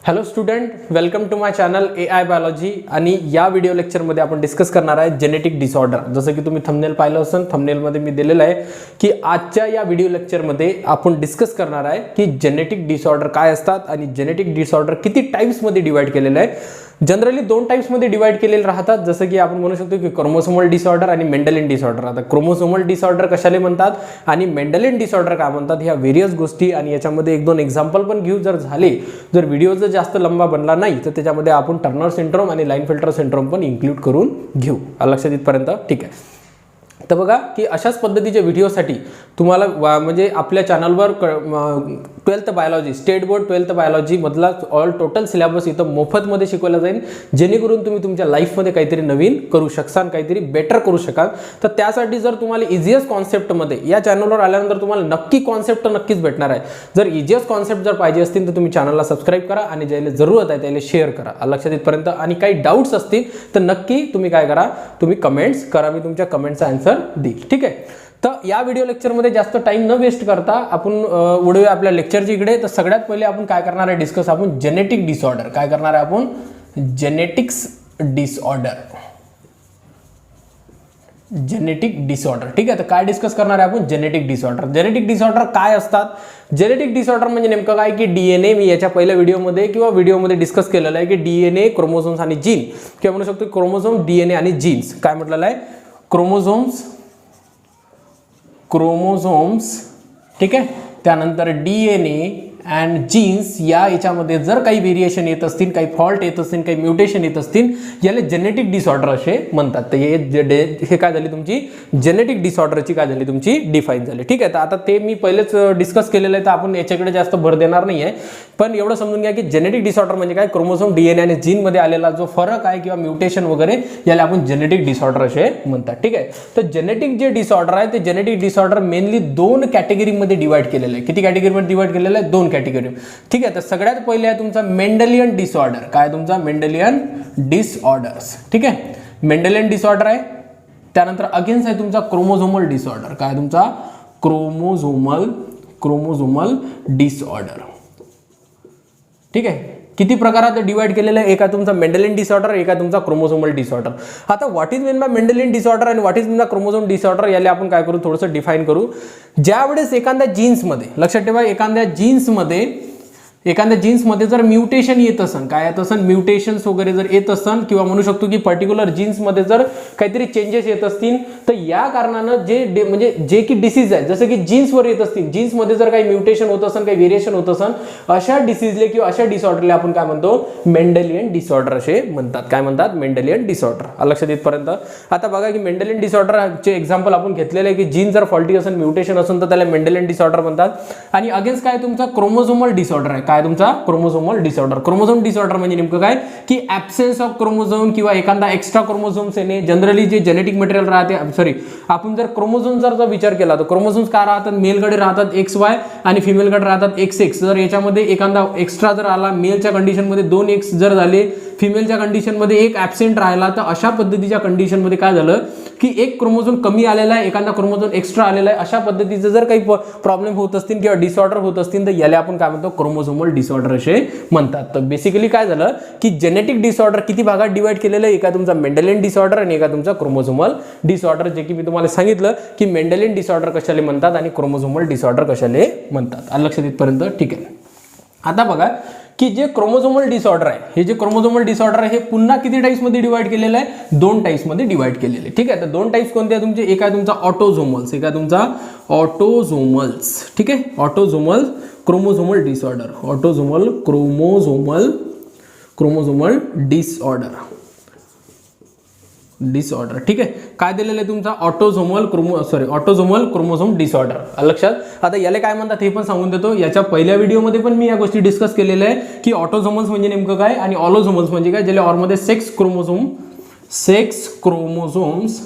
Hello student, welcome to my channel AI biology. आणि या video लेक्चरमध्ये आपण डिस्कस करणार आहे जेनेटिक डिसऑर्डर. जसं की तुम्ही थंबनेल पाहिलं असेल, थंबनेलमध्ये मी दिलेलं आहे की आजच्या या व्हिडिओ लेक्चरमध्ये आपण डिस्कस करणार आहे की जेनेटिक डिसऑर्डर काय असतात आणि जेनेटिक डिसऑर्डर किती टाइप्समध्ये डिवाइड केलेलं आहे. जनरली दोन टाइप्समध्ये डिवाइड केलेले राहतात, जसं की आपण म्हणू शकतो की क्रोमोसोमल डिसऑर्डर आणि मेंडेलियन डिसऑर्डर. आता क्रोमोसोमल डिसऑर्डर कशाला म्हणतात आणि मेंडेलियन डिसऑर्डर काय म्हणतात, ह्या व्हेरियस गोष्टी आणि याच्यामध्ये एक दोन एक्झाम्पल पण घेऊ. जर व्हिडिओ जर जास्त लंबा बनला नाही तर त्याच्यामध्ये आपण टर्नर सिंड्रोम आणि लाईनफिल्टर सिंड्रोम पण इन्क्लूड करून घेऊ. लक्षात इथपर्यंत ठीक आहे. तर बघा की अशाच पद्धतीच्या व्हिडिओसाठी तुम्हाला म्हणजे आपल्या चॅनलवर 12th biology, state board 12th biology मधला ऑल टोटल सिलेबस इथं मोफतमध्ये शिकवला जाईल, जेणेकरून तुम्ही तुमच्या लाईफमध्ये काहीतरी नवीन करू शकाल, काहीतरी बेटर करू शकाल. तर त्यासाठी जर तुम्हाला इझिएस्ट कॉन्सेप्टमध्ये या चॅनलवर आल्यानंतर तुम्हाला नक्की कॉन्सेप्ट नक्कीच भेटणार आहे. जर इझिएस्ट कॉन्सेप्ट जर पाहिजे असतील तर तुम्ही चॅनलला सबस्क्राईब करा आणि ज्याला जरूरत आहे त्याला शेअर करा. लक्षात इथपर्यंत. आणि काही डाऊट्स असतील तर नक्की तुम्ही काय करा, तुम्ही कमेंट्स करा, मी तुमच्या कमेंटचा आन्सर देईल. ठीक आहे. तर या व्हिडिओ लेक्चरमध्ये जास्त टाइम न वेस्ट करता आपण वळूया आपल्या लेक्चरच्या इकडे. तर सगळ्यात पहिले आपण काय करणार आहे डिस्कस, आपण जेनेटिक डिसऑर्डर काय करणार आहे, आपण जेनेटिक्स डिसऑर्डर, जेनेटिक डिसऑर्डर. ठीक आहे. तर काय डिस्कस करणार आहे आपण, जेनेटिक डिसऑर्डर. जेनेटिक डिसऑर्डर काय असतात, जेनेटिक डिसऑर्डर म्हणजे नेमकं काय की डीएनए, मी याच्या पहिल्या व्हिडिओमध्ये डिस्कस केलेलं आहे की डीएनए, क्रोमोझोम्स आणि जीन, किंवा म्हणू शकतो क्रोमोझोम, डीएनए आणि जीन्स. काय म्हटलेलं आहे, क्रोमोझोम्स, ठीक आहे. त्यानंतर डीएनए अँड जीन्स याच्यामध्ये जर काही व्हेरिएशन येत असतील, काही फॉल्ट येत असतील, काही म्युटेशन येत असतील, याला जेनेटिक डिसऑर्डर असे म्हणतात. तर हे काय झाली तुमची जेनेटिक डिसऑर्डरची काय झाली तुमची डिफाईन झाली. ठीक आहे. तर आता ते मी पहिलेच डिस्कस केलेलं आहे, तर आपण याच्याकडे जास्त भर देणार नाही आहे. पण एवढं समजून घ्या की जेनेटिक डिसऑर्डर म्हणजे काय, क्रोमोसोम, डीएनए आणि जीनमध्ये आलेला जो फरक आहे किंवा म्युटेशन वगैरे, याला आपण जेनेटिक डिसऑर्डर असे म्हणतात. ठीक आहे. तर जेनेटिक जे डिसऑर्डर आहे ते जेनेटिक डिसऑर्डर मेनली दोन कॅटेगरीमध्ये डिवाइड केलेलं आहे. किती कॅटेगरीमध्ये डिवाइड केलेलं आहे, दोन कॅटेगरी. ठीक आहे. तर सगळ्यात पहिले आहे तुमचा मेंडेलियन डिसऑर्डर. काय तुमचा मेंडेलियन डिसऑर्डर्स. ठीक आहे. मेंडेलियन डिसऑर्डर आहे. त्यानंतर अगेन्स्ट आहे तुमचा क्रोमोझोमल डिसऑर्डर. काय तुमचा क्रोमोझोमल डिसऑर्डर. ठीक आहे. किती प्रकारात डिवाइड केलेलं आहे, एका तुमचा मेंडेलियन डिसऑर्डर, एका तुमचा क्रोमोझोमल डिसऑर्डर. आता what is mean by Mendelian disorder आणि what is mean by chromosome disorder, याला आपण काय करू, थोडंसं डिफाईन करू. ज्यावेळेस एखाद्या जीन्समध्ये, लक्षात ठेवा, एखाद्या जीन्समध्ये जर म्युटेशन येत असेल, काय येत असेल, म्युटेशन्स वगैरे जर येत असेल, किंवा म्हणू शकतो की पर्टिक्युलर जीन्समध्ये जर काहीतरी चेंजेस येत असतील, तर या कारणानं जे की डिसीज आहे, जसं की जीन्सवर येत असतील, जीन्समध्ये जर काही म्युटेशन होत असेल, काही व्हेरिएशन होत असेल, अशा डिसीजले किंवा अशा डिसऑर्डरला आपण काय म्हणतो, मेंडेलियन डिसऑर्डर असे म्हणतात. काय म्हणतात, मेंडेलियन डिसऑर्डर. लक्षात येतपर्यंत. आता बघा की मेंडेलियन डिसऑर्डरचे एक्झाम्पल आपण घेतलेले आहे की जीन जर फॉल्टी असेल, म्युटेशन असेल, तर त्याला मेंडेलियन डिसऑर्डर म्हणतात. आणि अगेन्स्ट काय तुमचा क्रोमोझोमल डिसऑर्डर आहे. काय तुमचा क्रोमोझोमल डिसऑर्डर. क्रोमोझोम डिसऑर्डर म्हणजे नेमकं काय की ऍब्सेन्स ऑफ क्रोमोझोम किंवा एखादा एक्स्ट्रा क्रोमोझोम्स येणे. जनरली जे जेनेटिक मटेरियल राहते, आपण जर क्रोमोझोम जर विचार केला तर क्रोमोझोम्स काय राहतात, मेलकडे राहतात XY आणि फिमेलकडे राहतात XX. जर याच्यामध्ये एखादा एक्स्ट्रा जर आला, मेलच्या कंडिशनमध्ये 2X जर झाले, फिमेलच्या कंडिशनमध्ये एक ऍब्सेंट राहिला, तर अशा पद्धतीच्या कंडिशनमध्ये काय झालं की एक क्रोमोझोम कमी आलेला आहे, एखादा क्रोमोझोम एक्स्ट्रा आलेला आहे. अशा पद्धतीचे जर काही प्रॉब्लेम होत असतील किंवा डिसऑर्डर होत असतील, तर याला आपण काय म्हणतो, क्रोमोझोमल डिसऑर्डर असे म्हणतात. तर बेसिकली काय झालं की जेनेटिक डिसऑर्डर किती भागात डिवाइड केलेलं आहे, एका तुमचा मेंडेलियन डिसऑर्डर आणि एका तुमचा क्रोमोझोमल डिसऑर्डर. जे की मी तुम्हाला सांगितलं की मेंडेलियन डिसऑर्डर कशाला म्हणतात आणि क्रोमोझोमल डिसऑर्डर कशाला म्हणतात. लक्षात येतपर्यंत ठीक आहे. आता बघा की जे क्रोमोझोमल डिसऑर्डर आहे, हे जे क्रोमोझोमल डिसऑर्डर आहे, हे पुन्हा किती टाइप्समध्ये डिवाइड केलेलं आहे, दोन टाइप्समध्ये डिवाइड केलेले आहे. ठीक आहे. तर दोन टाइप्स कोणते आहे तुमचे, एक आहे तुमचा ऑटोझोमल्स, एक आहे तुमचा ऑटोझोमल्स. ठीक आहे. Autosomal chromosomal disorder, autosomal chromosomal disorder. ठीक आहे. काय दिलेलं आहे तुमचा ऑटोझोमल क्रोमोझोम डिसऑर्डर. लक्षात. आता याला काय म्हणतात हे पण सांगून देतो. याच्या पहिल्या व्हिडिओमध्ये पण मी या गोष्टी डिस्कस केलेल्या आहे की ऑटोझोमल्स म्हणजे नेमकं काय आणि ऑलोझोमल्स म्हणजे काय, ज्याला ऑरमध्ये sex chromosomes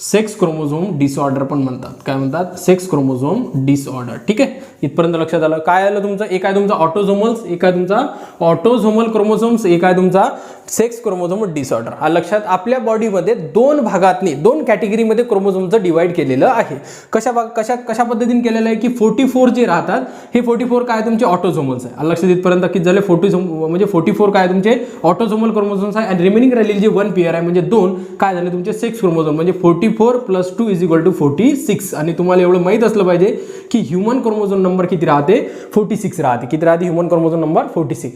sex chromosome disorder पण म्हणतात. काय म्हणतात? Sex chromosome disorder. ठीक आहे, इथपर्यंत लक्षात आलं. काय आलं तुमचं? एक आहे तुमचा ऑटोझोमल्स, एक आहे तुमचा ऑटोझोमल क्रोमोझोम्स, एक आहे तुमचा सेक्स क्रोमोझोम डिसऑर्डर. लक्षात, आपल्या बॉडीमध्ये दोन भागातनी, दोन कॅटेगरीमध्ये क्रोमोझोमचं डिवाइड केलेलं आहे. कशा पद्धतीने केलेलं आहे की 44 जे राहतात हे 44 काय तुमचे ऑटोझोमल्स आहे. लक्षात, इथपर्यंत किती झाले? 44 काय तुमचे ऑटोझोमल क्रोमोझोम्स आहे आणि रिमेनिंग राहिलेली जे 1 पेअर आहे म्हणजे 2 काय झाले तुमचे सेक्स क्रोमोझोम. म्हणजे 44 + 2 = 46. आणि तुम्हाला एवढं माहित असलं पाहिजे की ह्यूमन क्रोमोझोम नंबर किती राहते? 46 राहते. किती राहते ह्यूमन क्रोमोझोम नंबर? 46.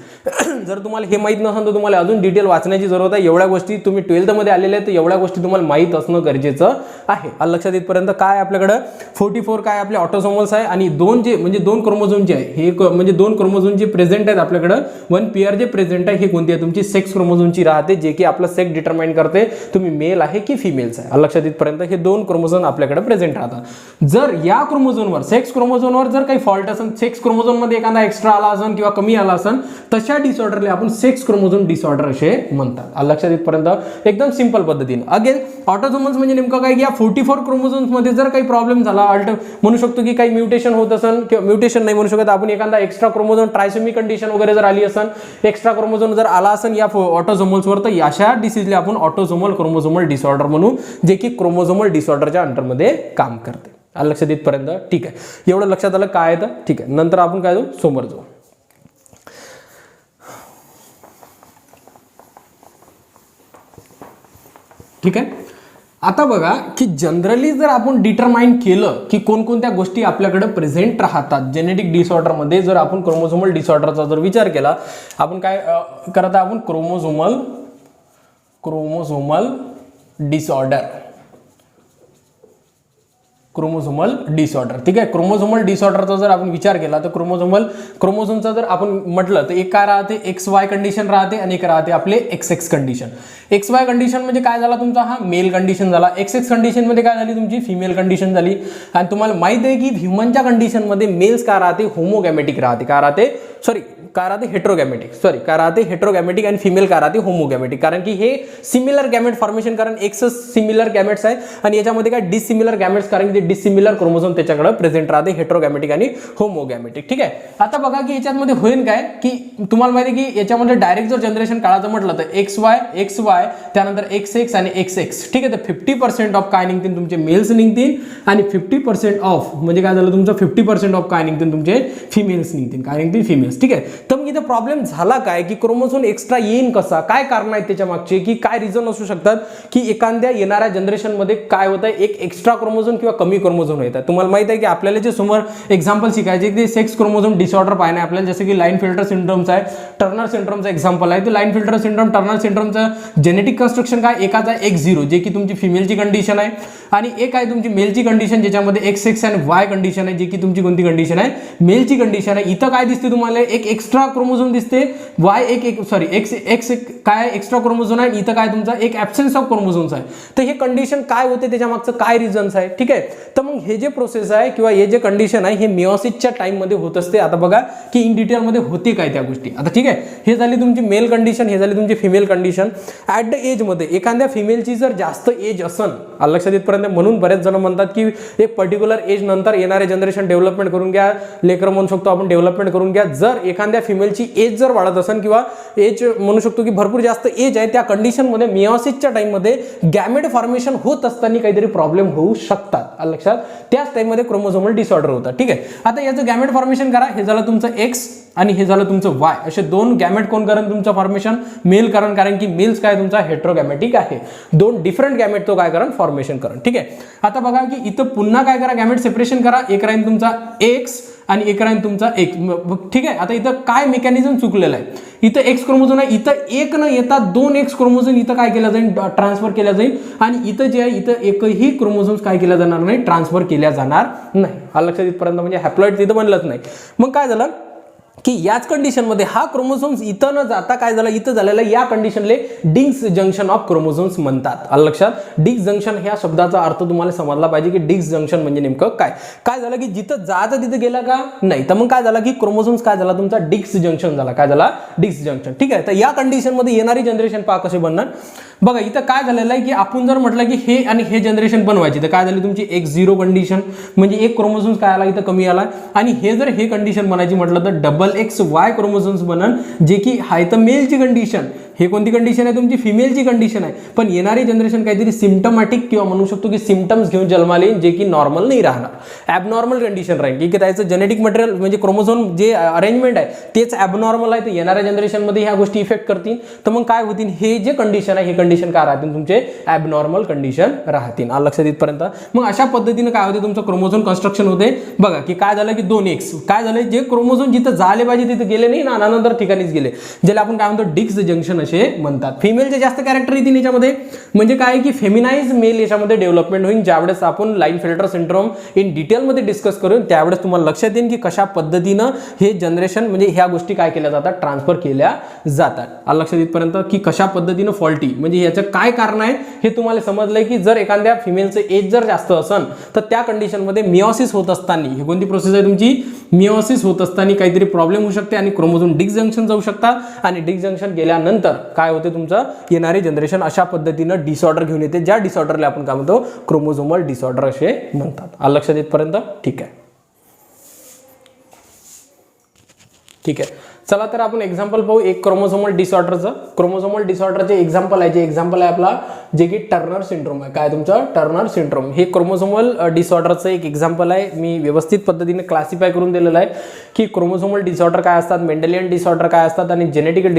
जर तुम्हाला हे माहित नसेल तर तुम्हाला अजून डिटेल वाचण्याची जरूरत आहे. एवढ्या गोष्टी तुम्ही 12th मध्ये आलेल्या आहेत तर एवढ्या गोष्टी तुम्हाला माहित असणं गरजेचं आहे. लक्षात, इथपर्यंत काय आपल्याकडे 44 काय आपले ऑटोझोमल्स आहे आणि दोन क्रोमोझोम जे आहे हे म्हणजे 2 क्रोमोझोम जे प्रेझेंट आहेत आपल्याकडे, 1 पेअर जे प्रेझेंट आहे हे कोणती आहे? तुमची सेक्स क्रोमोझोमची राहते, जे की आपलं सेक्स डिटरमाइन करते तुम्ही मेल आहे की फिमेल्स आहे. लक्षात, इथपर्यंत हे 2 क्रोमोझोम आपल्याकडे प्रेझेंट राहतात. जर या क्रोमोझोमवर, सेक्स क्रोमोझोमवर जर काही फॉल्ट असेल, सेक्स क्रोमोझोम मध्ये एखादा एक्स्ट्रा आला असेल किंवा कमी आला असेल, तशा डिसऑर्डरला आपण सेक्स क्रोमोझोम डिसऑर्डर असे म्हणतात. लक्षात, इथपर्यंत एकदम सिंपल पद्धतीने. अगेन ऑटोझोमल्स म्हणजे नेमकं काय? या 44 क्रोमोझोम्स मध्ये जर काही प्रॉब्लेम झाला, म्हणू शकतो की काही म्युटेशन होत असेल किंवा म्युटेशन नाही म्हणू शकत आपण, एखादा एक्स्ट्रा क्रोमोझोम ट्रायसोमी कंडिशन वगैरे जर आली असेल, एक्स्ट्रा क्रोमोझोम जर आला असेल या ऑटोझोमल्सवर, तर अशा डिसीजला आपण ऑटोझोमल क्रोमोझोमल डिसऑर्डर म्हणू, जे की क्रोमोझोमल डिसऑर्डरच्या अंडरमध्ये काम करते. लक्षात, इथपर्यंत ठीक आहे. एवढं लक्षात आलं काय आहे? ठीक आहे. नंतर आपण काय जाऊ? समोर जाऊ. ठीक आहे. आता बघा की जनरली जर आपण डिटरमाइन केलं की कोणकोणत्या गोष्टी आपल्याकडे प्रेझेंट राहतात जेनेटिक डिसऑर्डरमध्ये, जर आपण क्रोमोझोमल डिसऑर्डरचा जर विचार केला, आपण काय करत आहे? आपण क्रोमोझोमल डिसऑर्डर. ठीक आहे. क्रोमोझोमल डिसऑर्डरचा जर आपण विचार केला तर क्रोमोझोमचा जर आपण म्हटलं तर एक काय राहते? XY कंडिशन राहते आणि एक राहते आपले XX कंडिशन. XY कंडिशन म्हणजे काय झाला तुमचा? हा मेल कंडिशन झाला. XX कंडिशन मध्ये काय झाली? तुमची फिमेल कंडिशन झाली. आणि तुम्हाला माहित आहे की ह्युमनच्या कंडिशन मध्ये मेल्स काय राहते? होमोगॅमेटिक राहते. काय राहते? काय राहते? हेट्रोगॅमेटिक आणि फिमेल काय राहते? होमोगॅमेटिक. कारण की हे सिमिलर गॅमेट फॉर्मेशन, कारण एक्स सिमिलर गॅमेट्स आहे आणि याच्यामध्ये काय डिसिमिलर गॅमेट्स, कारण की डिसिमिलर क्रोमोझोम त्याच्याकडे प्रेझेंट राहते, हेट्रोगॅमेटिक आणि होमोगॅमेटिक. ठीक आहे. आता बघा की याच्यामध्ये होईल काय की तुम्हाला माहिती आहे की याच्यामध्ये डायरेक्ट जर जनरेशन काढायचं म्हटलं तर XY त्यानंतर XX आणि XX. ठीक आहे. तर 50% ऑफ काय निघतील? तुमचे मेल्स निघतील आणि 50% ऑफ म्हणजे काय झालं तुमचं? 50% ऑफ काय निघतील? तुमचे फिमेल्स निघतील. काय निघतील? फिमेल्स. ठीक आहे. तर मग इथे प्रॉब्लेम झाला काय की क्रोमोझोम एक्स्ट्रा येईन कसा? काय कारण आहेत त्याच्या मागचे, की काय रिझन असू शकतात की एखाद्या येणाऱ्या जनरेशन मध्ये काय होतं? एक एक्स्ट्रा क्रोमोझोम किंवा कमी क्रोमोझोम येतात. तुम्हाला माहित आहे की आपल्याला जे समोर एक्झाम्पल शिकायचे ते सेक्स क्रोमोझोम डिसऑर्डर पाहिजे आपल्याला, जसे की लाइन फिल्टर सिंड्रोमचा आहे, टर्नर सिंड्रोमचा एक्झाम्पल आहे. तर लाइन फिल्टर सिंड्रोम, टर्नर सिंड्रोमचं जेनेटिक कन्स्ट्रक्शन काय? एकाच आहे X0 जे की तुमची फिमेलची कंडिशन आहे आणि एक आहे तुमची मेलची कंडिशन ज्याच्यामध्ये XX आणि Y कंडिशन आहे, जे की तुमची कोणती कंडिशन आहे? मेलची कंडिशन आहे. इथं काय दिसते तुम्हाला? एक एक्स्ट्रा क्रोमोझोम दिसते, X काय एक्स्ट्रा क्रोमोझोम आहे, इथं काय तुमचा एक ऍब्सेन्स ऑफ क्रोमोझोम्स आहे. तर हे कंडिशन काय होते, त्याच्या मागचं काय रिझन्स आहे? ठीक आहे. तर मग हे जे प्रोसेस आहे किंवा हे जे कंडिशन आहे हे मिओसिसच्या टाइम मध्ये होत असते. आता बघा की इन डिटेल मध्ये होते काय त्या गोष्टी. आता ठीक आहे, हे झाली तुमची मेल कंडिशन, हे झाली तुमची female condition. At the age मध्ये एखाद्या फिमेलची जर जास्त एज असन, लक्षात येतपर्यंत, म्हणून बरेच जण म्हणतात की एक पर्टिक्युलर एज नंतर येणारे जनरेशन डेव्हलपमेंट करून घ्या, लेकर म्हणू शकतो आपण डेव्हलपमेंट करून घ्या. जर एखाद्या फिमेलची एज जर वाढत असेल किंवा एज म्हणू शकतो की भरपूर जास्त एज आहे, त्या कंडिशन मध्ये मिओसिसच्या टाइम मध्ये गॅमेट फॉर्मेशन होत असताना काहीतरी प्रॉब्लेम होऊ शकतात. लक्षात, त्याच टाइम मध्ये क्रोमोझोमल डिसऑर्डर होतात. ठीक आहे. आता याचं गॅमेट फॉर्मेशन करा. हे झालं तुमचं X आणि हे झालं तुमचं Y. असे दोन गॅमेट कोण करण? तुमचं फॉर्मेशन मेल करण, कारण की मेल्स काय तुमचा हेट्रोगॅमेटिक आहे. दोन डिफरंट गॅमेट तो काय करण? फॉर्मेशन करण. ठीक आहे. आता बघा की इथं पुन्हा काय करा? गॅमेट सेपरेशन करा. एक राहील तुमचा X आणि एक राहील तुमचा X. ठीक आहे. आता इथं काय मेकॅनिझम चुकलेलं आहे? इथं X क्रोमोझोम आहे, इथं एक न येता 2 X क्रोमोझोम इथं काय केलं जाईल? ट्रान्सफर केल्या जाईल. आणि इथं जे आहे इथं एकही क्रोमोझोम काय केल्या जाणार नाही? ट्रान्सफर केल्या जाणार नाही. हा लक्षात इथपर्यंत, म्हणजे हॅप्लॉइड तिथं बनलंच नाही. मग काय झालं की याच कंडिशन मध्ये हा क्रोमोझोम्स इथं न जाता काय झालं? इथं झालेलं या कंडिशनले डिक्स जंक्शन ऑफ क्रोमोझोम्स म्हणतात. लक्षात, डिक्स जंक्शन ह्या शब्दाचा अर्थ तुम्हाला समजला पाहिजे की डिक्स जंक्शन म्हणजे नेमकं काय झालं की जिथं जायचं तिथं गेला का? नाही. तर मग काय झालं की क्रोमोझोम्स काय झाला? तुमचा डिक्स जंक्शन झाला. काय झाला? डिक्स जंक्शन. ठीक आहे. तर या कंडिशन मध्ये येणारी जनरेशन पहा कसे बनणार. बघा इथं काय झालेलं आहे की आपण जर म्हटलं की हे आणि हे जनरेशन बनवायची तर काय झाली तुमची X0 कंडिशन, म्हणजे एक क्रोमोझोम्स काय आला इथं कमी आला, आणि हे जर हे कंडिशन बनायची म्हटलं तर XX Y क्रोमोझोम्स बनन, जे की हाय तर मेलची कंडिशन, हे कोणती कंडिशन आहे तुमची फिमेलची कंडिशन आहे, पण येणारी जनरेशन काहीतरी सिम्टमॅटिक किंवा म्हणू शकतो की सिम्टम्स घेऊन जन्माला येईल, जे की नॉर्मल नाही राहणार, ॲबनॉर्मल कंडिशन राहील, की त्याचं जेनेटिक मटेरियल म्हणजे क्रोमोझोम जे अरेंजमेंट आहे तेच ॲबनॉर्मल आहे, तर येणाऱ्या जनरेशनमध्ये ह्या गोष्टी इफेक्ट करतील, तर मग काय होतील, हे जे कंडिशन आहे हे कंडिशन काय राहतील तुमचे ॲबनॉर्मल कंडिशन राहतील. लक्षात येतपर्यंत मग अशा पद्धतीने काय होते तुमचं क्रोमोझोम कन्स्ट्रक्शन होते. बघा की काय झालं की 2x काय झालं, जे क्रोमोझोम जिथं झाले पाहिजे तिथे गेले नाही ना, नंतर ठिकाणीच गेले, ज्याला आपण काय म्हणतो डिक्स जंक्शन असे म्हणतात. फिमेलचे जास्त कॅरेक्टर येतील याच्यामध्ये, म्हणजे काय की फेमिनाइज मेल याच्यामध्ये डेव्हलपमेंट होईल. ज्यावेळेस आपण लाईनफिल्टर सिंड्रोम इन डिटेलमध्ये डिस्कस करू त्यावेळेस तुम्हाला लक्षात येईल की कशा पद्धतीनं हे जनरेशन म्हणजे ह्या गोष्टी काय केल्या जातात, ट्रान्सफर केल्या जातात. लक्षात येतपर्यंत की कशा पद्धतीनं फॉल्टी म्हणजे याचं काय कारण आहे हे तुम्हाला समजलंय, की जर एखाद्या फिमेलचं एज जर जास्त असेल तर त्या कंडिशनमध्ये मिओसिस होत असताना, ही कोणती प्रोसेस आहे तुमची, मिओसिस होत असताना काहीतरी प्रॉब्लेम होऊ शकते आणि क्रोमोझोम डिक्स जंक्शन जाऊ शकतात, आणि डिक्स जंक्शन गेल्यानंतर काय होते तुमचं येणारे जनरेशन अशा पद्धतीनं डिसऑर्डर घेऊन येते, ज्या डिसऑर्डरला आपण काय म्हणतो क्रोमोझोमल डिसऑर्डर असे म्हणतात. लक्षात येतपर्यंत ठीक आहे. ठीक आहे, चला तर आपण एक्झाम्पल पाहू एक क्रोमोझोमल डिसऑर्डरचं. क्रोमोझोमल डिसऑर्डरचे एक्झाम्पल आहे, जे एक्झाम्पल आहे आपला जे की टर्नर सिंड्रोम आहे. काय तुमचं टर्नर सिंड्रोम हे क्रोमोझोमल डिसऑर्डरचं एक एक्झाम्पल आहे. मी व्यवस्थित पद्धतीने क्लासिफाय करून दिलेलं आहे की क्रोमोझोमल डिसऑर्डर काय असतात, मेंडेलियन डिसऑर्डर काय असतात, आणि जेनेटिकल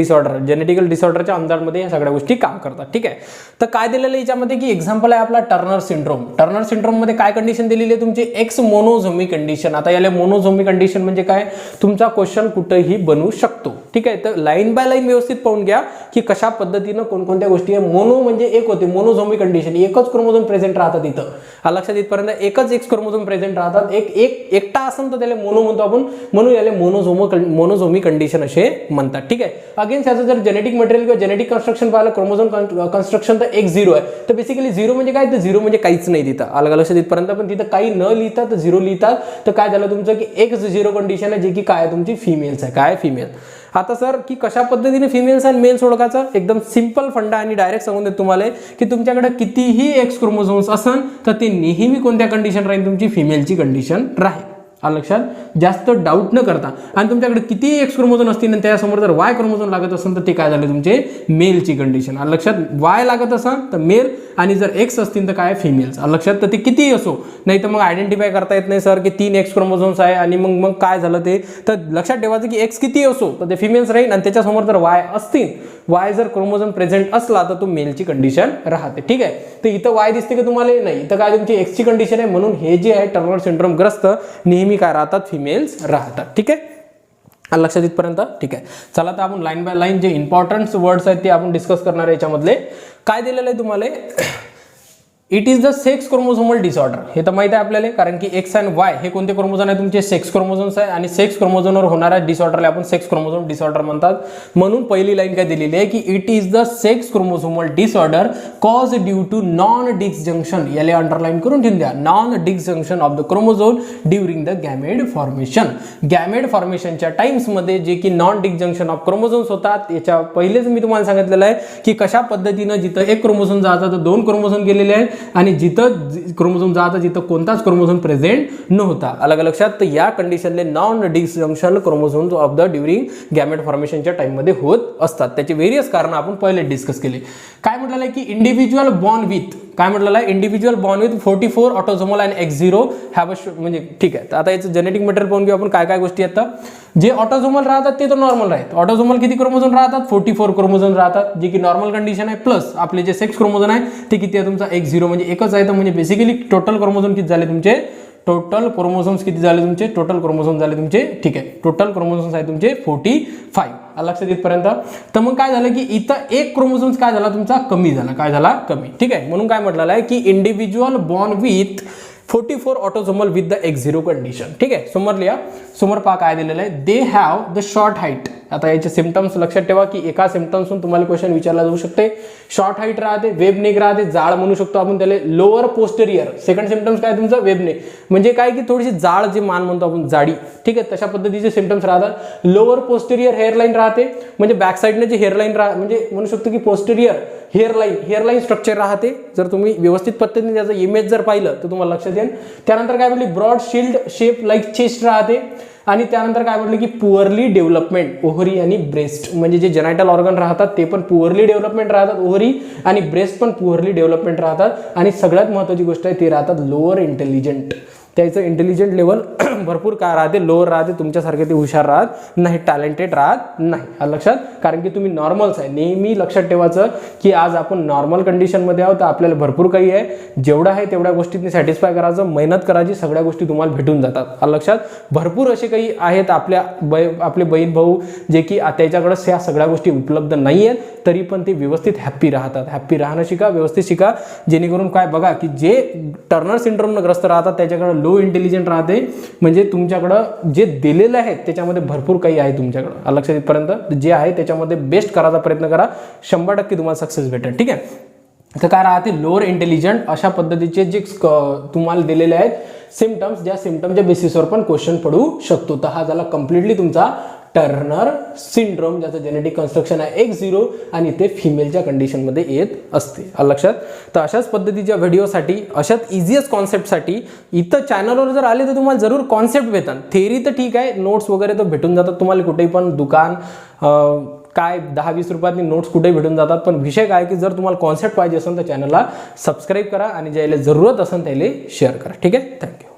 डिसऑर्डरच्या अंदाजमध्ये या सगळ्या गोष्टी काम करतात. ठीक आहे, तर काय दिलेलं आहे याच्यामध्ये की एक्झाम्पल आहे आपला टर्नर सिंड्रोम. टर्नर सिंड्रोम मध्ये काय कंडिशन दिलेली आहे तुमची एक्स मोनोझोमी कंडिशन. आता याला मोनोझोमी कंडिशन म्हणजे काय, तुमचा क्वेश्चन कुठेही बनू शकतो. ठीक आहे, तर लाईन बाय लाईन व्यवस्थित पाहून घ्या की कशा पद्धतीनं कोणकोणत्या गोष्टी आहे. मोनो म्हणजे एक होते, मोनोझोमी कंडिशन एकच क्रोमोझोम प्रेझेंट राहतात इथं. लक्षात येतपर्यंत एकच एक्स क्रोमोझोम प्रेझेंट राहतात, एकटा असेल तर त्याला मोनो म्हणतो आपण, म्हणून याला मोनोझोमी कंडिशन असे म्हणतात. ठीक आहे, अगेन त्याचं जर जेनेटिक मटेरियल किंवा जेनेटिक कन्स्ट्रक्शन पाहिलं क्रोमोझोम कन्स्ट्रक्शन तर X0 आहे, तर बेसिकली झिरो म्हणजे काय, तर झिरो म्हणजे काहीच नाही तिथं. अलग लक्षात येतपर्यंत पण तिथं काही न लिहिता तर झिरो लिहितात, तर काय झालं तुमचं की X0 कंडिशन आहे, जे की काय तुमची फिमेल्स आहे. काय फिमेल. आता सर की कशा पद्धतीने फिमेल्स आणि मेल्स ओळखायचं, एकदम सिंपल फंडा आणि डायरेक्ट सांगून देतो तुम्हाला की तुमच्याकडे कितीही एक्स क्रोमोझोम्स असन तर ते नेहमी कोणत्या कंडिशन राहील तुमची फिमेलची कंडिशन राहील. लक्षात, जास्त डाऊट न करता. आणि तुमच्याकडे किती एक्स क्रोमोझोम असतील आणि त्यासमोर जर वाय क्रोमोझोम लागत असेल तर ते काय झाले तुमचे मेलची कंडिशन. लक्षात, वाय लागत असेल तर मेल आणि जर एक्स असतील तर काय फिमेल्स. लक्षात, तर ते कितीही असो, नाही तर मग आयडेंटिफाय करता येत नाही सर की 3 एक्स क्रोमोझोम्स आहे आणि मग काय झालं ते, तर लक्षात ठेवायचं की एक्स किती असो तर ते फिमेल्स राहील आणि त्याच्यासमोर जर वाय असतील, वाय जर क्रोमोझोम प्रेझेंट असला तर तो मेलची कंडिशन राहते. ठीक आहे, तर इथं वाय दिसते का तुम्हाला, नाही, इथं काय तुमची एक्सची कंडिशन आहे, म्हणून हे जे आहे टर्नर सिंड्रोम ग्रस्त नेहमी काय राहतात, फिमेल्स राहतात. ठीक आहे, लक्षात इथपर्यंत ठीक आहे. चला तर आपण लाईन बाय लाईन जे इम्पॉर्टंट वर्ड्स आहेत ते आपण डिस्कस करणार आहे. याच्यामधले काय दिलेलं आहे तुम्हाला, it is the sex chromosomal disorder. हे तर माहिती आहे आपल्याला, कारण की एक्स अँड वाय हे कोणते क्रोमोझोम आहे तुमचे सेक्स क्रोमोझोम्स आहे, आणि सेक्स क्रोमोझोमवर होणाऱ्या डिसऑर्डरला आपण सेक्स क्रोमोझोम डिसऑर्डर म्हणतात. म्हणून पहिली लाईन काय दिलेली आहे की it is the sex chromosomal disorder cause due to non disjunction. याला अंडरलाईन करून ठेवून द्या, non disjunction of the chromosome during the gamete formation. Gamete फॉर्मेशनच्या टाइम्समध्ये जे की non disjunction of chromosomes होतात, याच्या पहिलेच मी तुम्हाला सांगितलेलं आहे की कशा पद्धतीनं जिथं एक क्रोमोझोम जातात तर 2 क्रोमोझोम गेलेले आहेत, आणि जिथं क्रोमोझोम जातं जिथं कोणताच क्रोमोझोम प्रेझेंट नव्हता. अलग लक्षात, तर या कंडिशनले non disjunction chromosomes of the during gamete फॉर्मेशनच्या टाइममध्ये होत असतात. त्याचे वेरियस कारण आपण पहिले डिस्कस केले. काय म्हटलेलं आहे की इंडिव्हिज्युअल बॉर्न विथ, काय म्हटलेलं आहे, individual born with 44 autosomal and X0 have a म्हणजे ठीक आहे. तर आता याचं जेनेटिक मटेरियल पाहून घेऊ आपण काय काय गोष्टी आहेत. जे ऑटोझोमल राहतात ते तर नॉर्मल राहतात. ऑटोझोमल किती क्रोमोझोम राहतात, 44 क्रोमोझोम राहतात, जे की नॉर्मल कंडिशन आहे. प्लस आपले जे सेक्स क्रोमोझोम आहे ते किती आहे तुमचा X0 म्हणजे एकच आहे. तर म्हणजे बेसिकली टोटल क्रोमोझोम किती झाले तुमचे, टोटल क्रोमोझोम्स किती झाले तुमचे, टोटल क्रोमोझोम झाले तुमचे. ठीक आहे, टोटल क्रोमोझोम्स आहे तुमचे 45. लक्षात येतपर्यंत. तर मग काय झालं की इथं एक क्रोमोझोम्स काय झाला तुमचा कमी झाला, काय झाला कमी. ठीक आहे, म्हणून काय म्हटलेलं आहे की individual born with 44 autosomal with the X0 condition. ठीक आहे, समोर लिहा, समोर पहा काय दिलेलं आहे, they have the short height. आता याचे सिम्पटम्स लक्षात ठेवा की एका सिम्पटम्सहून तुम्हाला क्वेश्चन विचारला जाऊ शकते. शॉर्ट हाईट राहते, वेब नेक राहते, जाळ म्हणू शकतो आपण त्याला. लोअर पोस्टेरियर, सेकंड सिम्पटम्स काय तुमचा वेब नेक, म्हणजे काय की थोडीशी जाळ जे मान म्हणतो आपण जाडी, ठीक आहे, तशा पद्धतीचे सिम्पटम्स राहतात. लोअर पोस्टेरियर हेअरलाईन राहते, म्हणजे बॅक साईडने जे हेअरलाईन म्हणजे म्हणू शकतो की पोस्टेरियर हेअरलाईन स्ट्रक्चर राहते. जर तुम्ही व्यवस्थित पद्धतीने त्याचं इमेज जर पाहिलं तर तुम्हाला लक्षात येईल. त्यानंतर काय म्हटली, broad shield shape like chest राहते. आणि त्यानंतर काय म्हटलं की पुअरली डेव्हलपमेंट ओव्हरी आणि ब्रेस्ट, म्हणजे जे जेनायटल ऑर्गन राहतात ते पण पुअरली डेव्हलपमेंट राहतात, ओव्हरी आणि ब्रेस्ट पण पुअरली डेव्हलपमेंट राहतात. आणि सगळ्यात महत्त्वाची गोष्ट आहे ते राहतात लोअर इंटेलिजंट. त्याचं इंटेलिजंट लेवल भरपूर काय राहते, लोअर राहते. तुमच्यासारखे ते हुशार राहत नाही, टॅलेंटेड राहत नाही, लक्षात. कारण की तुम्ही नॉर्मल्स आहे. नेहमी लक्षात ठेवायचं की आज आपण नॉर्मल कंडिशनमध्ये आहोत, तर आपल्याला भरपूर काही आहे. जेवढं आहे तेवढ्या गोष्टींनी सॅटिस्फाय करायचं, मेहनत करायची, सगळ्या गोष्टी तुम्हाला भेटून जातात, लक्षात. भरपूर असे काही आहेत आपले बहीण भाऊ जे की त्याच्याकडे ह्या सगळ्या गोष्टी उपलब्ध नाही आहेत, तरी पण ते व्यवस्थित हॅप्पी राहतात. हॅप्पी राहणं शिका, व्यवस्थित शिका, जेणेकरून काय बघा की जे टर्नर सिंड्रोमनं ग्रस्त राहतात त्याच्याकडे लो इंटेलिजंट राहते, म्हणजे तुमच्याकडं जे दिलेलं आहे त्याच्यामध्ये भरपूर काही आहे तुमच्याकडं, लक्षात येतपर्यंत जे आहे त्याच्यामध्ये बेस्ट करायचा प्रयत्न करा, 100% तुम्हाला सक्सेस भेटेल, ठीक आहे. तर काय राहते लोअर इंटेलिजंट, अशा पद्धतीचे जे तुम्हाला दिलेले आहेत सिम्पटम्स, ज्या सिम्पटमच्या बेसिसवर पण क्वेश्चन पडू शकतो. तर हा झाला कम्प्लिटली तुमचा टर्नर सिंड्रोम, ज्याचं जेनेटिक कन्स्ट्रक्शन आहे X0 आणि ते फिमेलच्या कंडिशनमध्ये येत असते, लक्षात. तर अशाच पद्धतीच्या व्हिडिओसाठी, अशाच इझिएस्ट कॉन्सेप्टसाठी इथं चॅनलवर जर आले तर तुम्हाला जरूर कॉन्सेप्ट भेटतात. थेअरी तर ठीक आहे, नोट्स वगैरे तर भेटून जातात तुम्हाला कुठेही पण, दुकान काय 10-20 रुपयातनी नोट्स कुठेही भेटून जातात. पण विषय काय की जर तुम्हाला कॉन्सेप्ट पाहिजे असेल तर चॅनलला सबस्क्राईब करा आणि ज्याला जरूरत असेल त्याला शेअर करा, ठीक आहे. थँक्यू.